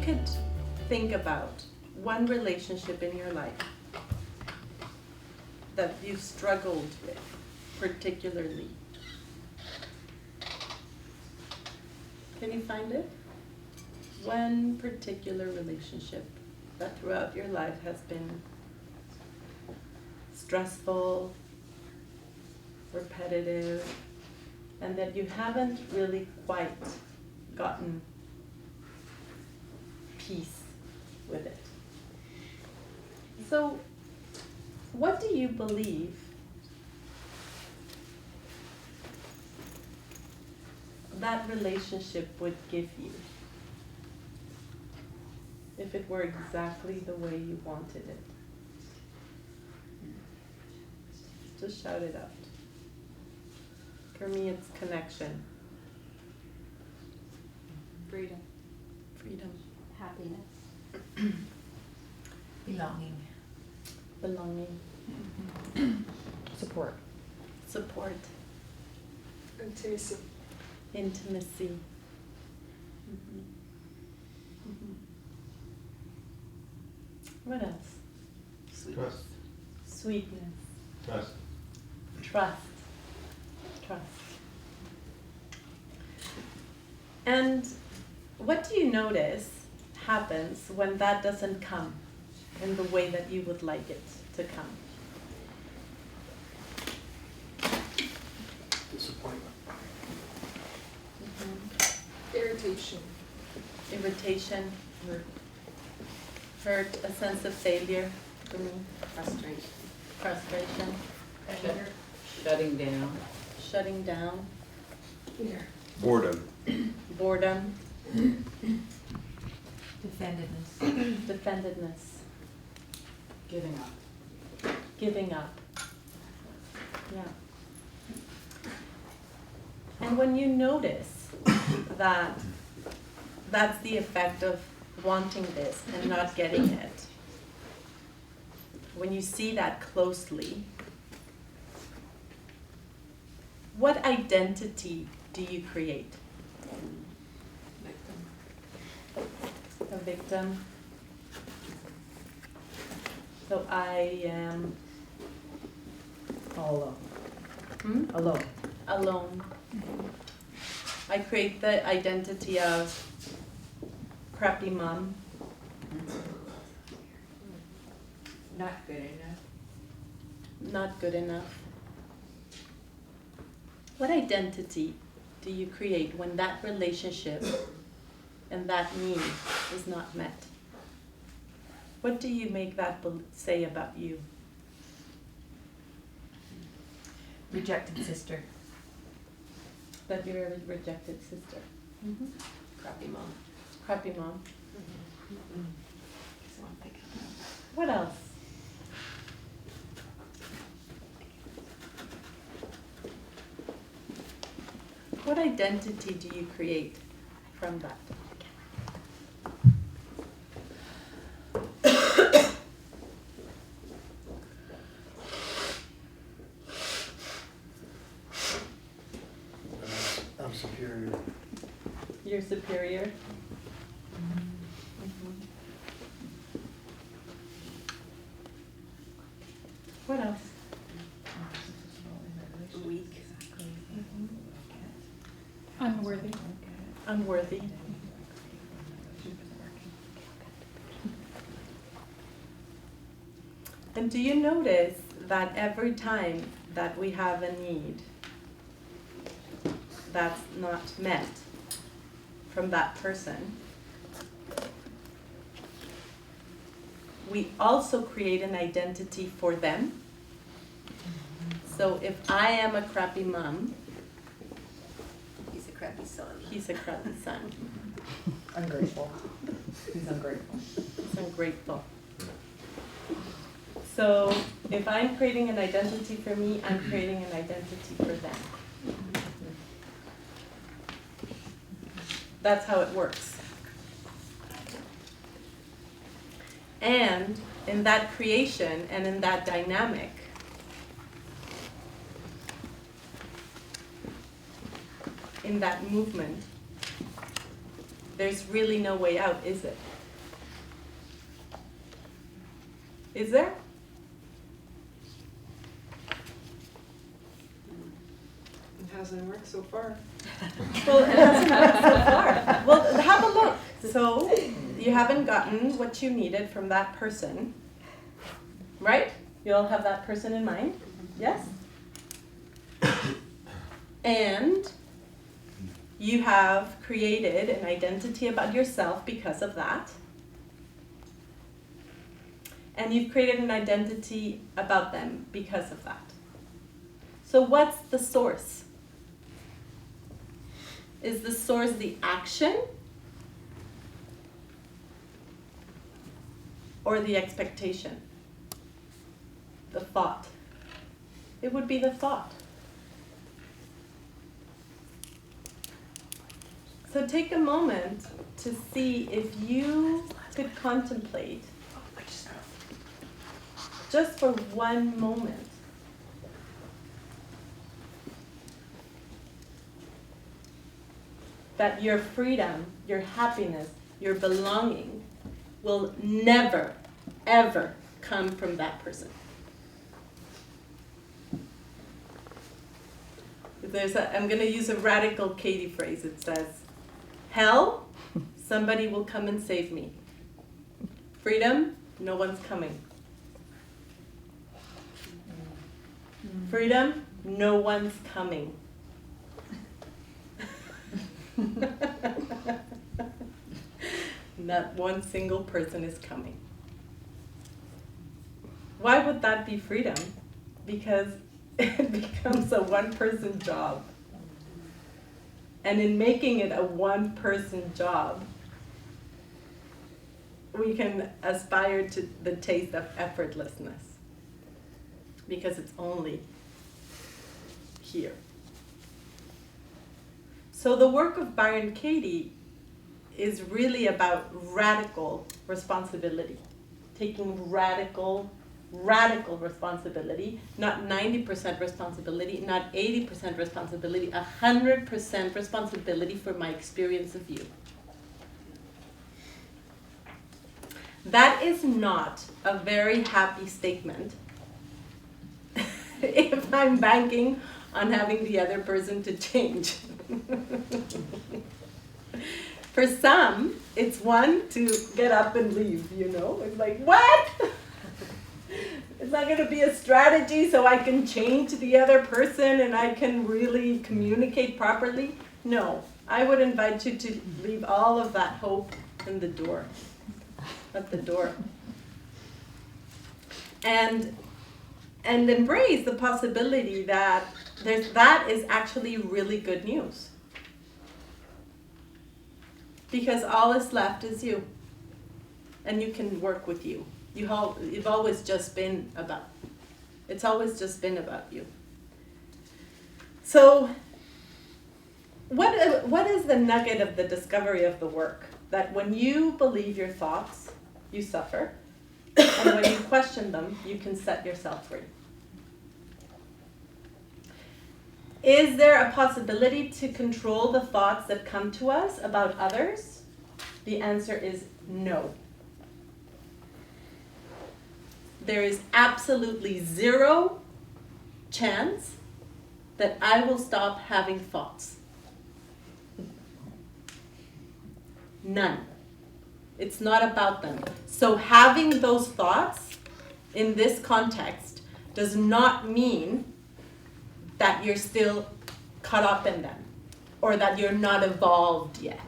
could think about one relationship in your life that you've struggled with particularly. Can you find it? One particular relationship that throughout your life has been stressful, repetitive, and that you haven't really quite gotten peace with it. So, what do you believe that relationship would give you if it were exactly the way you wanted it? Just shout it out. For me, it's connection. Freedom. Freedom. Happiness. Belonging. Belonging. Support. Support. Intimacy. Intimacy. Mm-hmm. Mm-hmm. What else? Trust. Sweetness. Trust. Trust. Trust. And what do you notice happens when that doesn't come in the way that you would like it to come? Disappointment. Mm-hmm. Irritation. Irritation, hurt, a sense of failure for me, frustration, anger, Shutting down. shutting down, Fear. Boredom. boredom, Defendedness. defendedness, Giving up. giving up. Yeah. And when you notice that that's the effect of wanting this and not getting it, when you see that closely, what identity do you create? A victim. So I am All alone. alone. Alone. I create the identity of crappy mom, Not good enough. not good enough. What identity do you create when that relationship and that need is not met? What do you make that say about you? Rejected sister. That you're a rejected sister. Mm-hmm. Crappy mom. Crappy mom. What else? What identity do you create from that? I'm superior. You're superior. Mhm. What else? Weak. Unworthy. Unworthy. And do you notice that every time that we have a need that's not met from that person, we also create an identity for them? So if I am a crappy mom, He's a crappy son. he's a crappy son. Ungrateful. He's ungrateful. He's ungrateful. So if I'm creating an identity for me, I'm creating an identity for them. That's how it works. And in that creation and in that dynamic, in that movement, there's really no way out, is it? Is there? It hasn't worked so far. Well, it hasn't worked so far. Well, have a look. So, you haven't gotten what you needed from that person, right? You all have that person in mind? Yes? And you have created an identity about yourself because of that. And you've created an identity about them because of that. So what's the source? Is the source the action or the expectation? The thought. It would be the thought. So take a moment to see if you could contemplate, just for one moment, that your freedom, your happiness, your belonging will never, ever come from that person. I'm going to use a radical Katie phrase. It says, hell, somebody will come and save me. Freedom, no one's coming. Freedom, no one's coming. Not one single person is coming. Why would that be freedom? Because it becomes a one-person job. And in making it a one-person job, we can aspire to the taste of effortlessness. Because it's only here. So the work of Byron Katie is really about radical responsibility. Taking radical responsibility, not 90% responsibility, not 80% responsibility, 100% responsibility for my experience of you. That is not a very happy statement if I'm banking on having the other person to change. For some, it's one to get up and leave, you know? It's like, what? It's not going to be a strategy so I can change the other person and I can really communicate properly. No, I would invite you to leave all of that hope in the door, at the door. And embrace the possibility that that is actually really good news. Because all that's left is you. And you can work with you. You've always just been about. It's always just been about you. So, what is the nugget of the discovery of the work? That when you believe your thoughts, you suffer. And when you question them, you can set yourself free. Is there a possibility to control the thoughts that come to us about others? The answer is no. There is absolutely zero chance that I will stop having thoughts. None. It's not about them. So having those thoughts in this context does not mean that you're still caught up in them or that you're not evolved yet.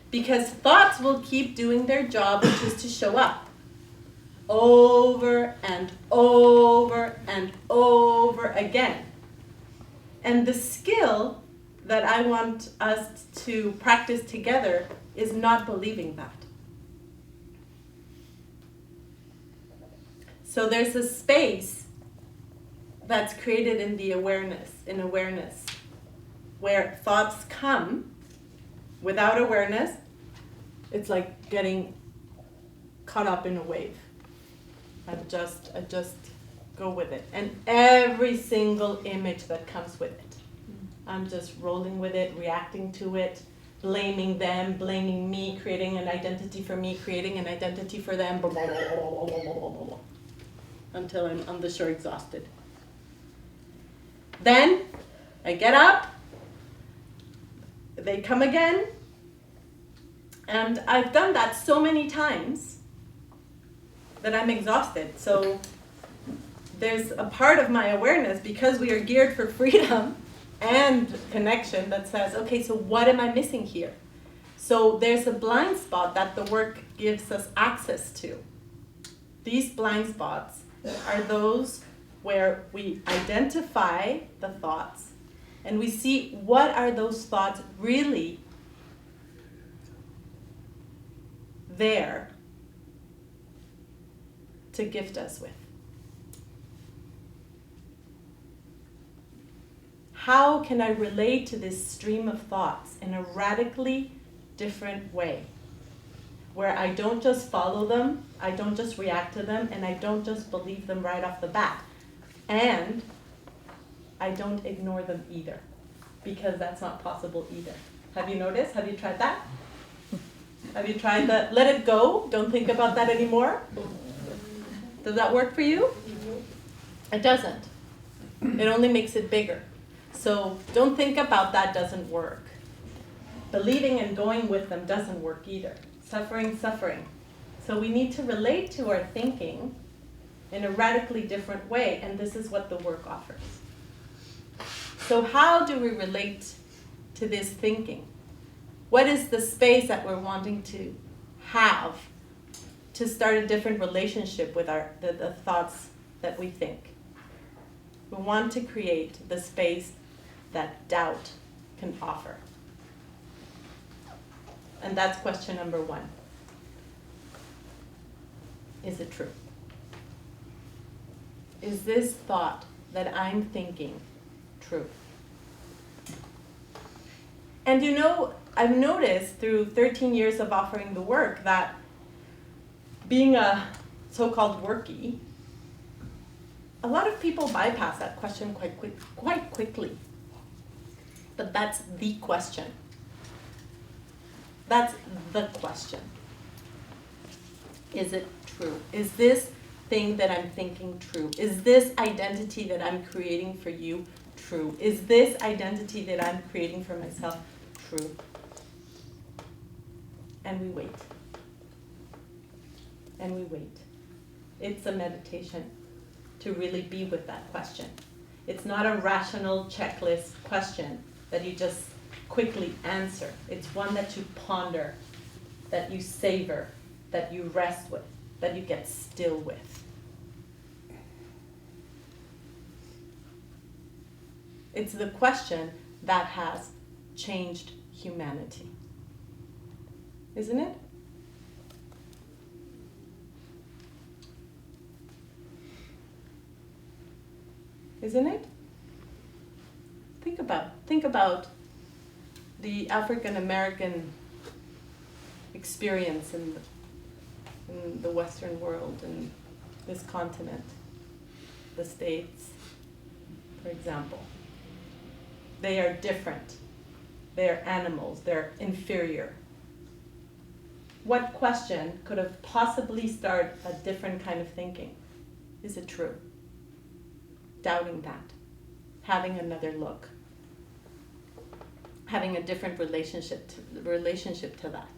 Because thoughts will keep doing their job, which is to show up over and over and over again. And the skill that I want us to practice together is not believing that. So there's a space that's created in the awareness, where thoughts come without awareness. It's like getting caught up in a wave. I just go with it. And every single image that comes with it, I'm just rolling with it, reacting to it, blaming them, blaming me, creating an identity for me, creating an identity for them, blah, blah, blah, blah, blah, blah, blah, blah, blah, until I'm on the shore exhausted. Then I get up, they come again, and I've done that so many times that I'm exhausted. So there's a part of my awareness, because we are geared for freedom and connection, that says, okay, so what am I missing here? So there's a blind spot that the work gives us access to. These blind spots are those where we identify the thoughts and we see what are those thoughts really there to gift us with. How can I relate to this stream of thoughts in a radically different way, where I don't just follow them, I don't just react to them, and I don't just believe them right off the bat, and I don't ignore them either, because that's not possible either. Have you noticed? Have you tried that? Have you tried that? Let it go. Don't think about that anymore. Does that work for you? It doesn't. It only makes it bigger. So don't think about that doesn't work. Believing and going with them doesn't work either. Suffering. So we need to relate to our thinking in a radically different way, and this is what the work offers. So how do we relate to this thinking? What is the space that we're wanting to have to start a different relationship with the thoughts that we think? We want to create the space that doubt can offer. And that's question number 1. Is it true? Is this thought that I'm thinking true? And you know, I've noticed through 13 years of offering the work that being a so-called workie, a lot of people bypass that question quite quickly. But that's the question. That's the question. Is it true? Is this thing that I'm thinking true? Is this identity that I'm creating for you true? Is this identity that I'm creating for myself true? And we wait. And we wait. It's a meditation to really be with that question. It's not a rational checklist question that you just quickly answer. It's one that you ponder, that you savor, that you rest with, that you get still with. It's the question that has changed humanity. Isn't it? Isn't it? Think about the African American experience in the Western world, in this continent, the States, for example. They are different. They are animals. They're inferior. What question could have possibly started a different kind of thinking? Is it true? Doubting that. Having another look. Having a different relationship to that.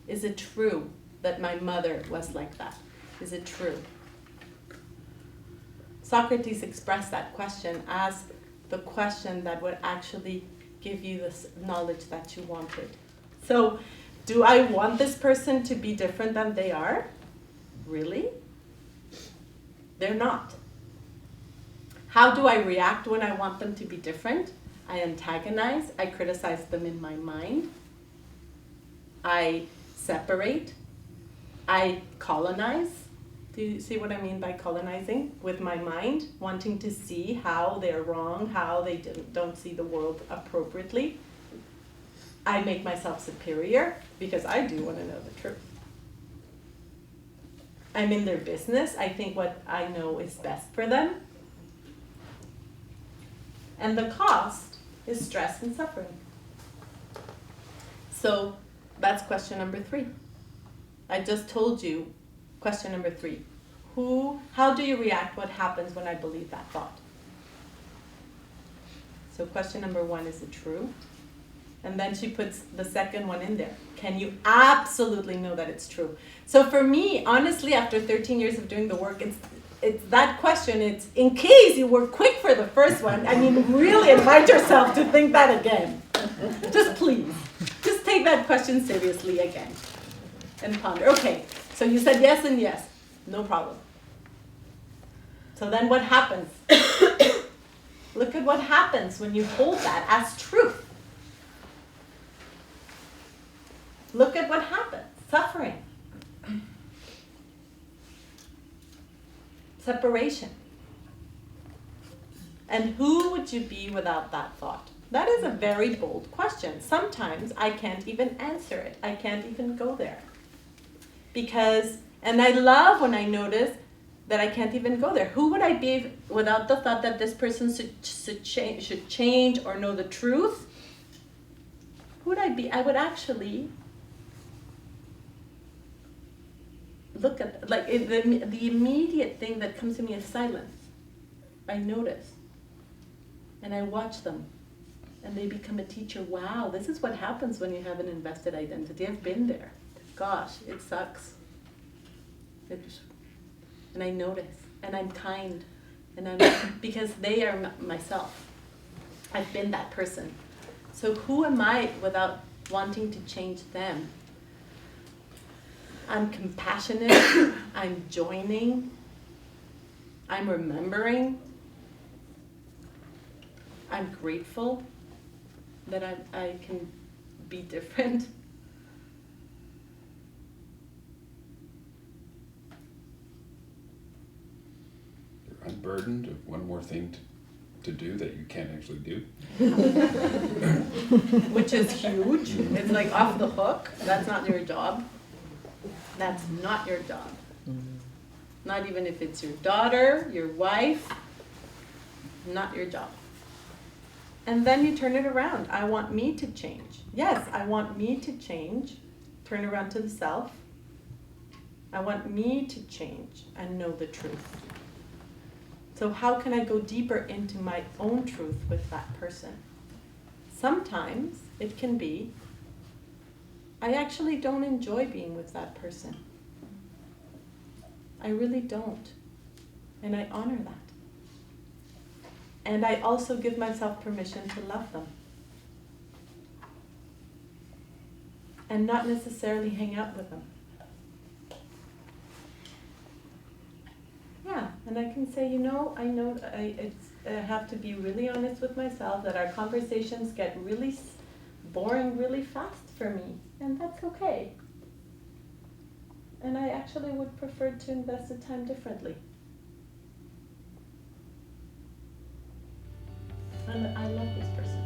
Is it true that my mother was like that? Is it true? Socrates expressed that question as the question that would actually give you the knowledge that you wanted. So, do I want this person to be different than they are? Really? They're not. How do I react when I want them to be different? I antagonize, I criticize them in my mind, I separate, I colonize. Do you see what I mean by colonizing? With my mind, wanting to see how they're wrong, how they don't see the world appropriately. I make myself superior because I do want to know the truth. I'm in their business. I think what I know is best for them. And the cost is stress and suffering. So that's question number 3. I just told you question number 3. How do you react? What happens when I believe that thought? So question number 1, is it true? And then she puts the second one in there. Can you absolutely know that it's true? So for me, honestly, after 13 years of doing the work, it's that question. It's in case you were quick for the first one, I mean, really invite yourself to think that again. Just please. Just take that question seriously again and ponder. Okay, so you said yes and yes. No problem. So then what happens? Look at what happens when you hold that as truth. Look at what happens. Suffering. Separation. And who would you be without that thought? That is a very bold question. Sometimes I can't even answer it. I can't even go there. And I love when I notice that I can't even go there. Who would I be without the thought that this person should change or know the truth? Who would I be? I would actually look at, the immediate thing that comes to me is silence. I notice. And I watch them. And they become a teacher. Wow, this is what happens when you have an invested identity. I've been there. Gosh, it sucks. And I notice. And I'm kind. Because they are myself. I've been that person. So who am I without wanting to change them? I'm compassionate, I'm joining, I'm remembering, I'm grateful that I can be different. You're unburdened of one more thing to do that you can't actually do. Which is huge. It's like off the hook. That's not your job. That's not your job. Not even if it's your daughter, your wife, not your job. And then you turn it around. I want me to change. Yes, I want me to change. Turn around to the self. I want me to change and know the truth. So how can I go deeper into my own truth with that person? Sometimes it can be, I actually don't enjoy being with that person. I really don't. And I honor that. And I also give myself permission to love them. And not necessarily hang out with them. Yeah, and I can say, I know I have to be really honest with myself that our conversations get really boring really fast for me. And that's okay. And I actually would prefer to invest the time differently. And I love this person.